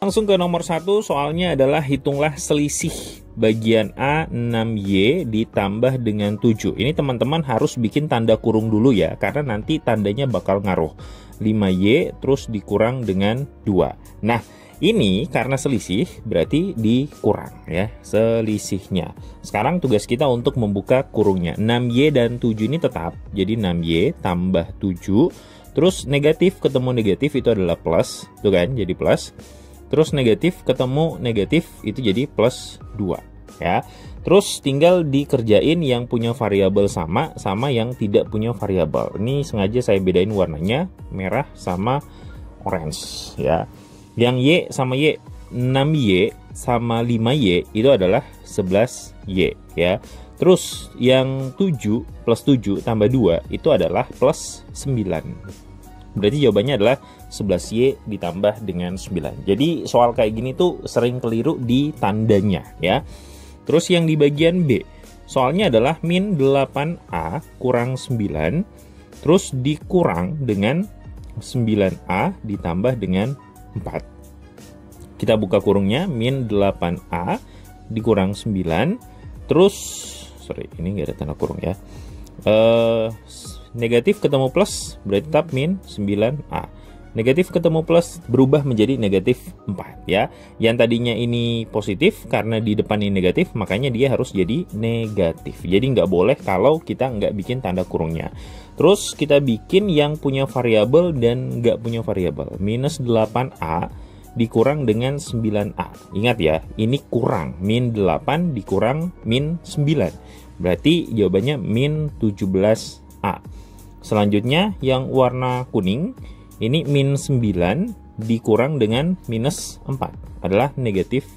Langsung ke nomor 1, soalnya adalah hitunglah selisih bagian A 6Y ditambah dengan 7. Ini teman-teman harus bikin tanda kurung dulu ya, karena nanti tandanya bakal ngaruh. 5Y terus dikurang dengan 2. Nah, ini karena selisih berarti dikurang ya selisihnya. Sekarang tugas kita untuk membuka kurungnya. 6Y dan 7 ini tetap, jadi 6Y tambah 7. Terus negatif ketemu negatif itu adalah plus, tuh kan, jadi plus. Terus negatif ketemu negatif itu jadi plus 2 ya. Terus tinggal dikerjain yang punya variabel sama yang tidak punya variabel. Ini sengaja saya bedain warnanya merah sama orange ya. Yang Y sama Y, 6Y sama 5Y itu adalah 11Y ya. Terus yang 7 plus 7 tambah 2 itu adalah plus 9. Berarti jawabannya adalah 11Y ditambah dengan 9. Jadi soal kayak gini tuh sering keliru di tandanya ya. Terus yang di bagian B, soalnya adalah min 8A kurang 9, terus dikurang dengan 9A ditambah dengan 4. Kita buka kurungnya, min 8A dikurang 9, terus, sorry ini nggak ada tanda kurung ya. Negatif ketemu plus berarti tetap min 9A. Negatif ketemu plus berubah menjadi negatif 4 ya. Yang tadinya ini positif karena di depan ini negatif, makanya dia harus jadi negatif. Jadi nggak boleh kalau kita nggak bikin tanda kurungnya. Terus kita bikin yang punya variabel dan nggak punya variabel. Minus 8A dikurang dengan 9A. Ingat ya, ini kurang. Min 8 dikurang min 9. Berarti jawabannya min 17A. Selanjutnya yang warna kuning, ini min 9 dikurang dengan minus 4 adalah negatif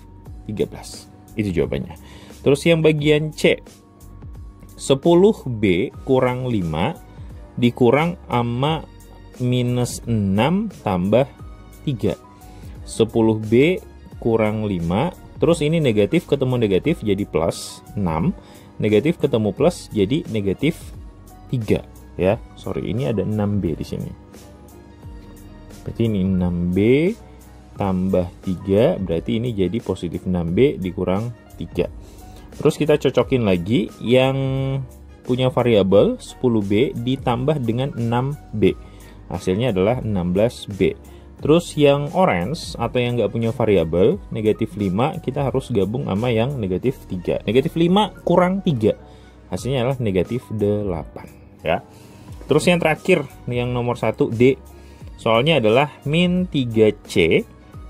13. Itu jawabannya. Terus yang bagian C, 10B kurang 5 dikurang sama minus 6 tambah 3. 10B kurang 5, terus ini negatif ketemu negatif jadi plus 6, negatif ketemu plus jadi negatif 3. Ya, sorry, ini ada 6B di sini. Berarti ini 6B tambah 3, berarti ini jadi positif 6B dikurang 3. Terus kita cocokin lagi yang punya variabel 10B ditambah dengan 6B. Hasilnya adalah 16B. Terus yang orange atau yang nggak punya variabel negatif 5, kita harus gabung sama yang negatif 3. Negatif 5 kurang 3. Hasilnya adalah negatif 8 ya. Terus yang terakhir, yang nomor 1 D, soalnya adalah min 3C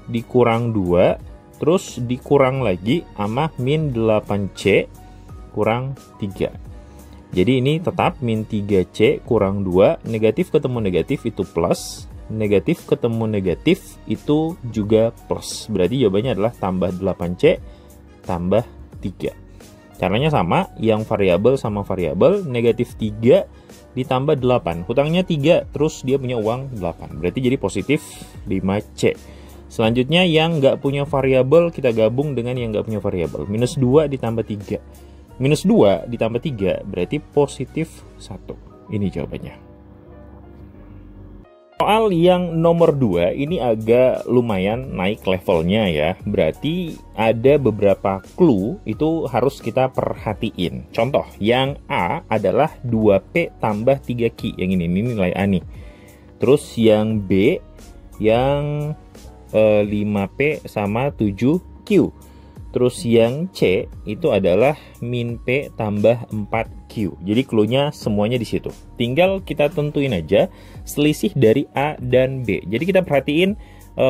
dikurang 2, terus dikurang lagi sama min 8C kurang 3. Jadi ini tetap min 3C kurang 2, negatif ketemu negatif itu plus, negatif ketemu negatif itu juga plus. Berarti jawabannya adalah tambah 8C tambah 3. Caranya sama, yang variabel sama variabel, negatif 3 ditambah 8. Hutangnya 3, terus dia punya uang 8. Berarti jadi positif 5C. Selanjutnya yang nggak punya variabel, kita gabung dengan yang nggak punya variabel. Minus 2 ditambah 3. Minus 2 ditambah 3, berarti positif 1. Ini jawabannya. Soal yang nomor 2 ini agak lumayan naik levelnya ya. Berarti ada beberapa clue itu harus kita perhatiin. Contoh, yang A adalah 2P tambah 3Q. Yang ini nilai A nih. Terus yang B yang 5P sama 7Q. Terus yang C itu adalah min P tambah 4Q. Jadi cluenya semuanya di situ. Tinggal kita tentuin aja selisih dari A dan B. Jadi kita perhatiin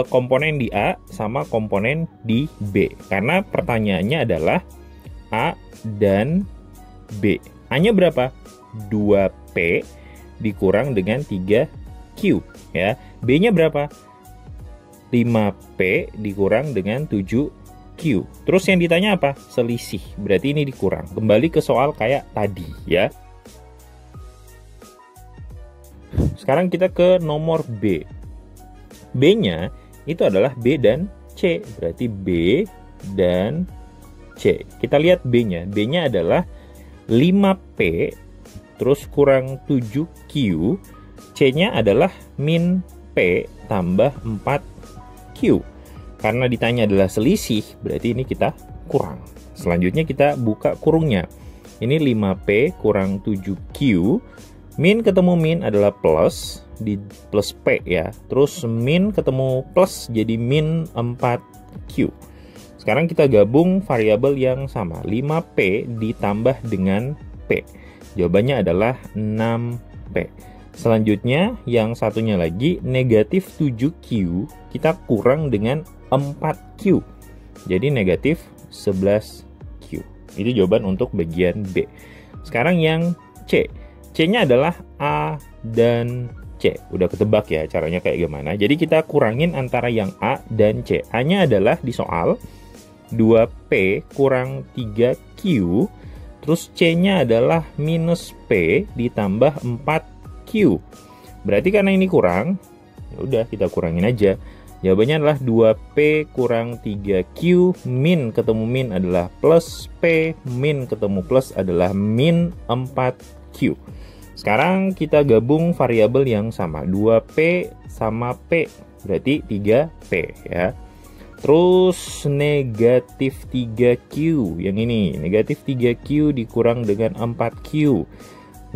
komponen di A sama komponen di B. Karena pertanyaannya adalah A dan B. A-nya berapa? 2P dikurang dengan 3Q. Ya. B-nya berapa? 5P dikurang dengan 7Q. Terus yang ditanya apa? Selisih. Berarti ini dikurang. Kembali ke soal kayak tadi ya. Sekarang kita ke nomor B. B-nya itu adalah B dan C. Berarti B dan C. Kita lihat B-nya. B-nya adalah 5P terus kurang 7Q. C-nya adalah min P tambah 4Q. Karena ditanya adalah selisih, berarti ini kita kurang. Selanjutnya kita buka kurungnya. Ini 5P kurang 7Q. Min ketemu min adalah plus, di plus P ya. Terus min ketemu plus jadi min 4Q. Sekarang kita gabung variabel yang sama. 5P ditambah dengan P. Jawabannya adalah 6P. Selanjutnya yang satunya lagi negatif 7Q kita kurang dengan 4Q. Jadi negatif 11Q. Itu jawaban untuk bagian B. Sekarang yang C. C-nya adalah A dan C. Udah ketebak ya caranya kayak gimana. Jadi kita kurangin antara yang A dan C. A-nya adalah di soal 2P kurang 3Q. Terus C-nya adalah minus P ditambah 4Q. Berarti karena ini kurang, ya udah kita kurangin aja. Jawabannya adalah 2P kurang 3Q, min ketemu min adalah plus P, min ketemu plus adalah min 4Q. Sekarang kita gabung variabel yang sama. 2P sama P, berarti 3P ya. Terus negatif 3Q, yang ini. Negatif 3Q dikurang dengan 4Q.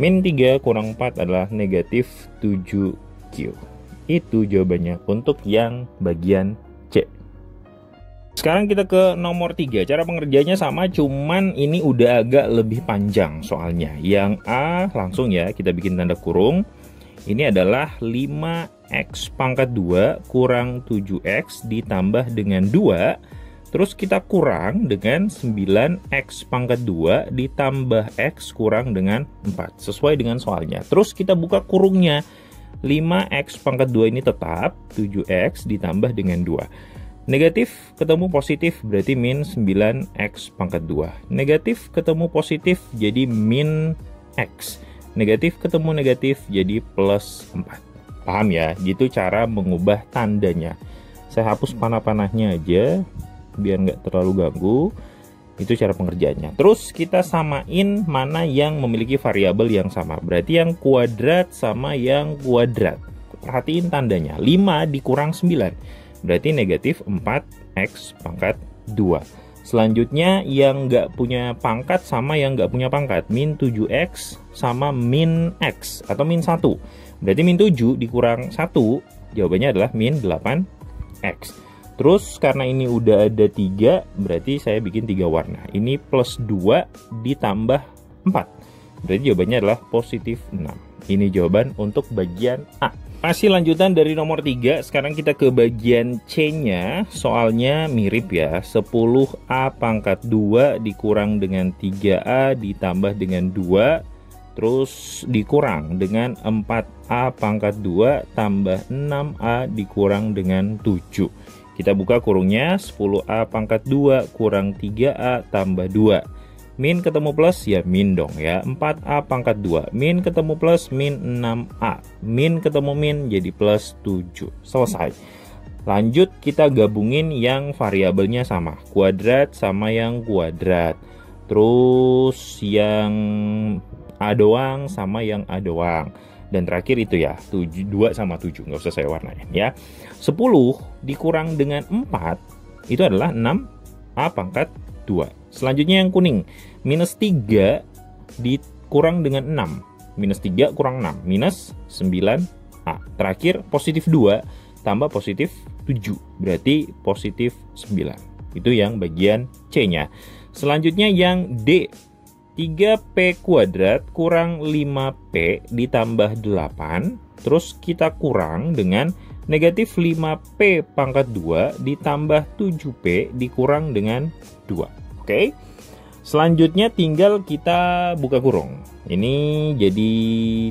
Min 3 kurang 4 adalah negatif 7Q. Itu jawabannya untuk yang bagian C. Sekarang kita ke nomor 3. Cara pengerjaannya sama, cuman ini udah agak lebih panjang soalnya. Yang A langsung ya, kita bikin tanda kurung. Ini adalah 5x pangkat 2 kurang 7x ditambah dengan 2. Terus kita kurang dengan 9x pangkat 2 ditambah x kurang dengan 4. Sesuai dengan soalnya. Terus kita buka kurungnya. 5x pangkat 2 ini tetap, 7x ditambah dengan 2. Negatif ketemu positif berarti min 9x pangkat 2. Negatif ketemu positif jadi min x. Negatif ketemu negatif jadi plus 4. Paham ya? Gitu cara mengubah tandanya. Saya hapus panah-panahnya aja biar nggak terlalu ganggu. Itu cara pengerjaannya. Terus kita samain mana yang memiliki variabel yang sama. Berarti yang kuadrat sama yang kuadrat. Perhatiin tandanya. 5 dikurang 9. Berarti negatif 4x pangkat 2. Selanjutnya yang nggak punya pangkat sama yang nggak punya pangkat. Min 7x sama min x atau min 1. Berarti min 7 dikurang 1. Jawabannya adalah min 8x. Terus karena ini udah ada 3, berarti saya bikin 3 warna. Ini plus 2 ditambah 4. Berarti jawabannya adalah positif 6. Ini jawaban untuk bagian A. Masih lanjutan dari nomor 3, sekarang kita ke bagian C-nya. Soalnya mirip ya, 10A pangkat 2 dikurang dengan 3A ditambah dengan 2. Terus dikurang dengan 4A pangkat 2 tambah 6A dikurang dengan 7. Kita buka kurungnya, 10A pangkat 2 kurang 3A tambah 2. Min ketemu plus, ya min dong ya. 4A pangkat 2. Min ketemu plus, min 6A. Min ketemu min, jadi plus 7. Selesai. Lanjut kita gabungin yang variabelnya sama. Kuadrat sama yang kuadrat. Terus yang A doang sama yang A doang. Dan terakhir itu ya, 2 sama 7, nggak usah saya warnain ya. 10 dikurang dengan 4, itu adalah 6A pangkat 2. Selanjutnya yang kuning, minus 3 dikurang dengan 6. Minus 3 kurang 6, minus 9A. Terakhir positif 2 tambah positif 7, berarti positif 9. Itu yang bagian C-nya. Selanjutnya yang D. 3P kuadrat kurang 5P ditambah 8. Terus kita kurang dengan negatif 5P pangkat 2 ditambah 7P dikurang dengan 2. Oke. Selanjutnya tinggal kita buka kurung. Ini jadi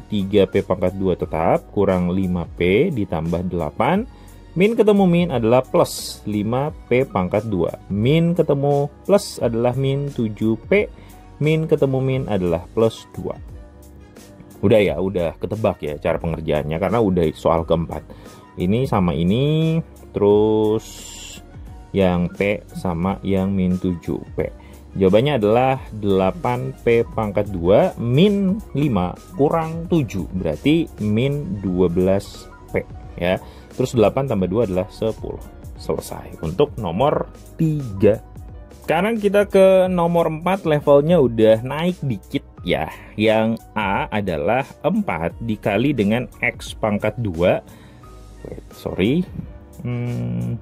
3P pangkat 2 tetap kurang 5P ditambah 8. Min ketemu min adalah plus 5P pangkat 2. Min ketemu plus adalah min 7P. Min ketemu min adalah plus 2. Udah ya, udah ketebak ya cara pengerjaannya karena udah soal keempat. Ini sama ini, terus yang P sama yang min 7P. Jawabannya adalah 8P pangkat 2 min 5 kurang 7. Berarti min 12 P ya. Terus 8 tambah 2 adalah 10. Selesai untuk nomor 3. Sekarang kita ke nomor 4, levelnya udah naik dikit ya. Yang A adalah 4 dikali dengan X pangkat 2. Wait, sorry. 4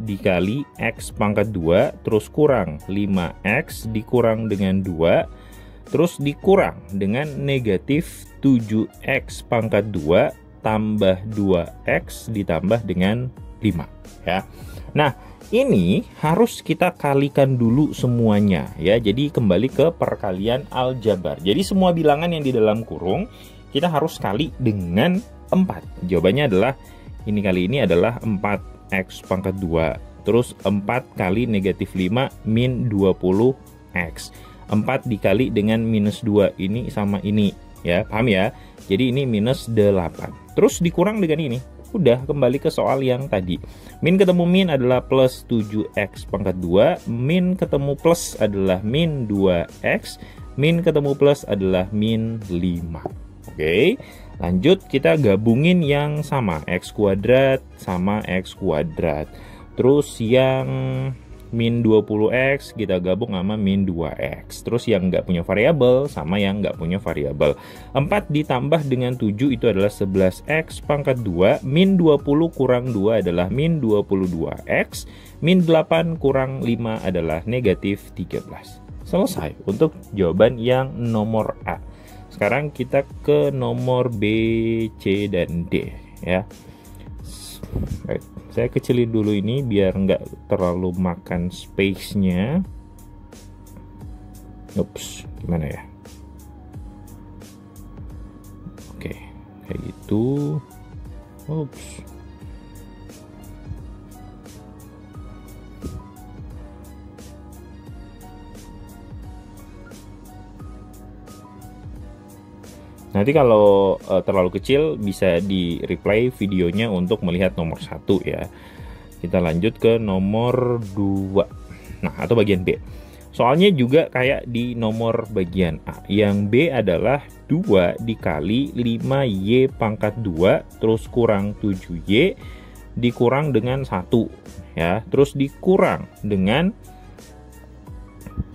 dikali X pangkat 2 terus kurang 5X dikurang dengan 2 terus dikurang dengan negatif 7X pangkat 2 tambah 2X ditambah dengan 5 ya. Nah ini harus kita kalikan dulu semuanya ya. Jadi kembali ke perkalian aljabar. Jadi semua bilangan yang di dalam kurung kita harus kali dengan 4. Jawabannya adalah ini kali ini adalah 4X pangkat 2. Terus 4 kali negatif 5 min 20X. 4 dikali dengan minus 2. Ini sama ini. Ya, paham ya? Jadi ini minus 8. Terus dikurang dengan ini. Udah kembali ke soal yang tadi. Min ketemu min adalah plus 7X pangkat 2. Min ketemu plus adalah min 2X. Min ketemu plus adalah min 5. Oke, lanjut kita gabungin yang sama, X kuadrat sama X kuadrat. Terus yang min 20X kita gabung sama min 2X. Terus yang nggak punya variabel sama yang nggak punya variabel. 4 ditambah dengan 7 itu adalah 11X pangkat 2. Min 20 kurang 2 adalah min 22X. Min 8 kurang 5 adalah negatif 13. Selesai untuk jawaban yang nomor A. Sekarang kita ke nomor B, C, dan D ya. Baik, saya kecilin dulu ini biar nggak terlalu makan space-nya. Ups, gimana ya? Oke, kayak gitu. Ups. Nanti kalau terlalu kecil bisa di replay videonya untuk melihat nomor 1 ya. Kita lanjut ke nomor 2. Nah, atau bagian B. Soalnya juga kayak di nomor bagian A. Yang B adalah 2 dikali 5Y pangkat 2 terus kurang 7Y dikurang dengan 1 ya. Terus dikurang dengan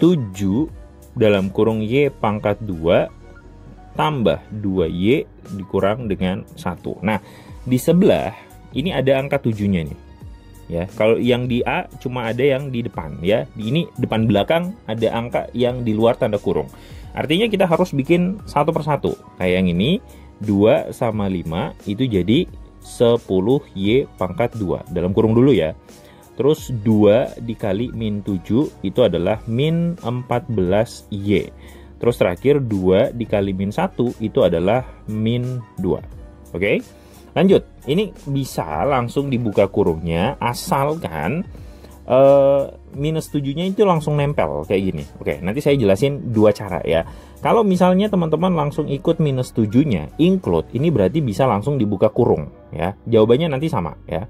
7 dalam kurung Y pangkat 2 tambah 2Y dikurang dengan 1. Nah, di sebelah ini ada angka 7-nya nih. Ya, kalau yang di A cuma ada yang di depan ya. Di ini depan belakang ada angka yang di luar tanda kurung. Artinya kita harus bikin satu persatu. Kayak yang ini 2 sama 5 itu jadi 10Y pangkat 2. Dalam kurung dulu ya. Terus 2 dikali min 7 itu adalah min 14Y. Terus terakhir 2 dikali min 1 itu adalah min 2. Oke, lanjut. Ini bisa langsung dibuka kurungnya asalkan minus 7-nya itu langsung nempel kayak gini. Oke, nanti saya jelasin dua cara ya. Kalau misalnya teman-teman langsung ikut minus 7-nya include, ini berarti bisa langsung dibuka kurung ya. Jawabannya nanti sama ya.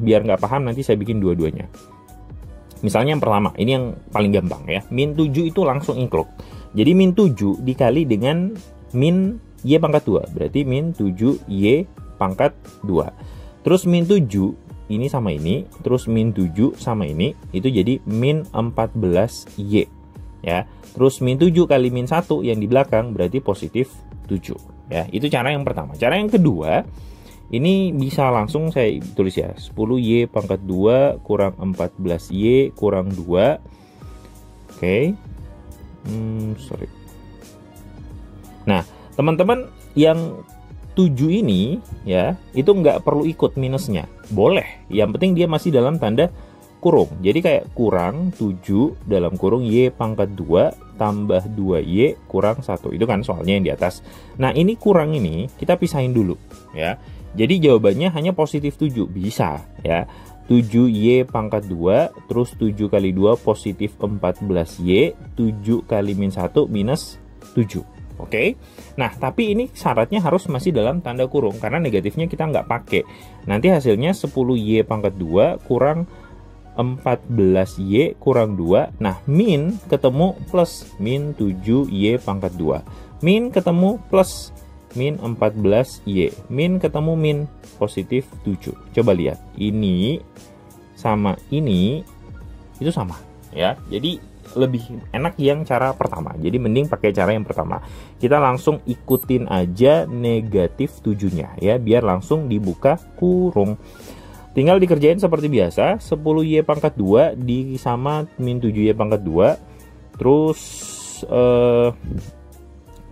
Biar nggak paham nanti saya bikin dua-duanya. Misalnya yang pertama, ini yang paling gampang ya. Min 7 itu langsung include. Jadi min 7 dikali dengan min Y pangkat 2. Berarti min 7Y pangkat 2. Terus min 7 ini sama ini. Terus min 7 sama ini. Itu jadi min 14Y. Ya. Terus min 7 kali min 1 yang di belakang berarti positif 7. Ya, itu cara yang pertama. Cara yang kedua, ini bisa langsung saya tulis ya, 10Y pangkat 2 kurang 14Y kurang 2. Oke. Sorry. Nah, teman-teman yang 7 ini ya, itu nggak perlu ikut minusnya. Boleh, yang penting dia masih dalam tanda kurung. Jadi kayak kurang 7 dalam kurung Y pangkat 2 tambah 2Y kurang 1. Itu kan soalnya yang di atas. Nah, ini kurang ini kita pisahin dulu ya. Jadi jawabannya hanya positif 7, bisa ya. 7Y pangkat 2, terus 7 kali 2 positif 14Y, 7 kali min 1 minus 7. Oke. Nah, tapi ini syaratnya harus masih dalam tanda kurung, karena negatifnya kita nggak pakai. Nanti hasilnya 10Y pangkat 2 kurang 14Y kurang 2. Nah, min ketemu plus min 7Y pangkat 2. Min ketemu plus min 14Y. Min ketemu min, positif 7. Coba lihat, ini sama ini itu sama ya. Jadi lebih enak yang cara pertama. Jadi mending pakai cara yang pertama. Kita langsung ikutin aja negatif 7-nya ya, biar langsung dibuka kurung. Tinggal dikerjain seperti biasa. 10Y pangkat 2 sama min 7Y pangkat 2. Terus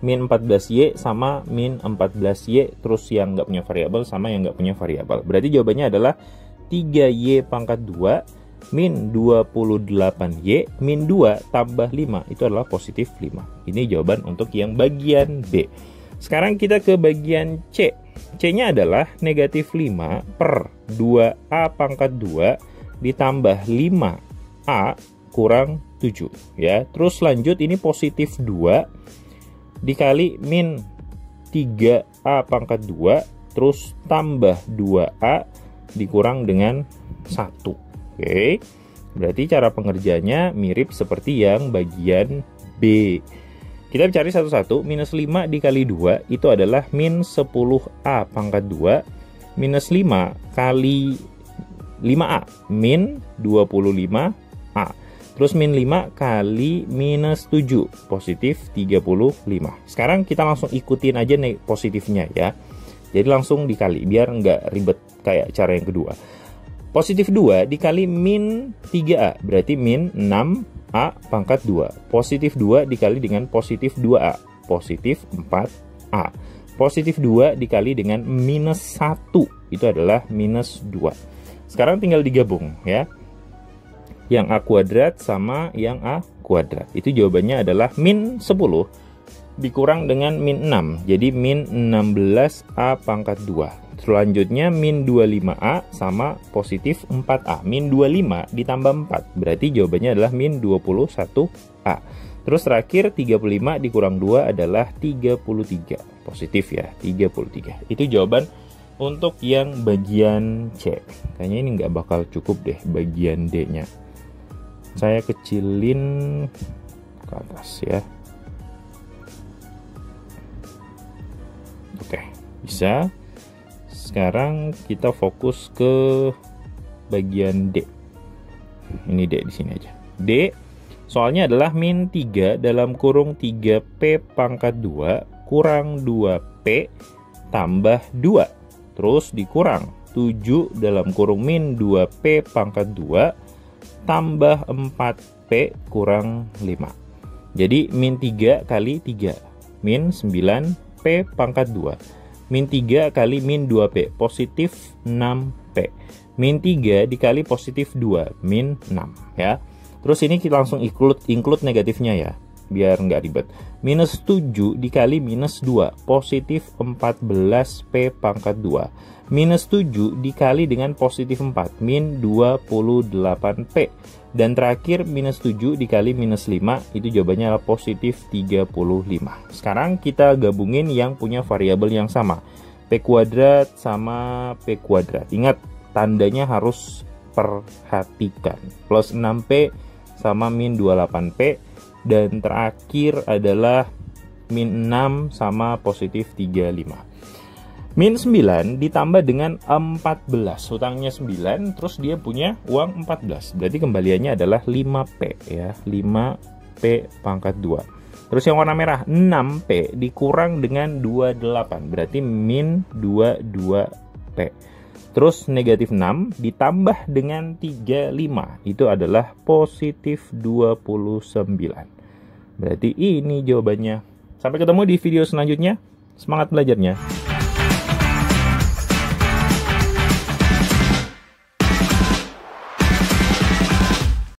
min 14Y sama min 14Y, terus yang nggak punya variabel sama yang nggak punya variabel. Berarti jawabannya adalah 3Y pangkat 2 min 28Y min 2 tambah 5, itu adalah positif 5. Ini jawaban untuk yang bagian B. Sekarang kita ke bagian C. C-nya adalah negatif 5 per 2A pangkat 2 ditambah 5A kurang 7 ya. Terus lanjut, ini positif 2 dikali min 3A pangkat 2 terus tambah 2A dikurang dengan 1. Oke, berarti cara pengerjaannya mirip seperti yang bagian B. Kita cari satu-satu. Minus 5 dikali 2 itu adalah min 10A pangkat 2 minus 5 kali 5A min 25A. Terus min 5 kali minus 7, positif 35. Sekarang kita langsung ikutin aja nih positifnya ya. Jadi langsung dikali, biar nggak ribet kayak cara yang kedua. Positif 2 dikali min 3A, berarti min 6A pangkat 2. Positif 2 dikali dengan positif 2A, positif 4A. Positif 2 dikali dengan minus 1, itu adalah minus 2. Sekarang tinggal digabung ya. Yang A kuadrat sama yang A kuadrat. Itu jawabannya adalah min 10 dikurang dengan min 6. Jadi min 16A pangkat 2. Selanjutnya min 25A sama positif 4A. Min 25 ditambah 4. Berarti jawabannya adalah min 21A. Terus terakhir 35 dikurang 2 adalah 33. Positif ya, 33. Itu jawaban untuk yang bagian C. Kayaknya ini nggak bakal cukup deh bagian D-nya. Saya kecilin ke atas ya. Oke, bisa. Sekarang kita fokus ke bagian D. Ini D di sini aja. D, soalnya adalah min 3 dalam kurung 3P pangkat 2 kurang 2P tambah 2. Terus dikurang 7 dalam kurung min 2P pangkat 2 tambah 4P kurang 5. Jadi min 3 kali 3, min 9P pangkat 2. Min 3 kali min 2P, positif 6P. Min 3 dikali positif 2, min 6 ya. Terus ini kita langsung include negatifnya ya, biar nggak ribet. Minus 7 dikali minus 2, positif 14P pangkat 2. Minus 7 dikali dengan positif 4, min 28P. Dan terakhir minus 7 dikali minus 5, itu jawabannya adalah positif 35. Sekarang kita gabungin yang punya variabel yang sama, P kuadrat sama P kuadrat. Ingat, tandanya harus perhatikan. Plus 6P sama min 28P. Dan terakhir adalah min 6 sama positif 35. Min 9 ditambah dengan 14. Hutangnya 9, terus dia punya uang 14. Berarti kembaliannya adalah 5P ya. 5P pangkat 2. Terus yang warna merah 6P dikurang dengan 28. Berarti min 22P. Terus negatif 6 ditambah dengan 35. Itu adalah positif 29. Berarti ini jawabannya. Sampai ketemu di video selanjutnya. Semangat belajarnya.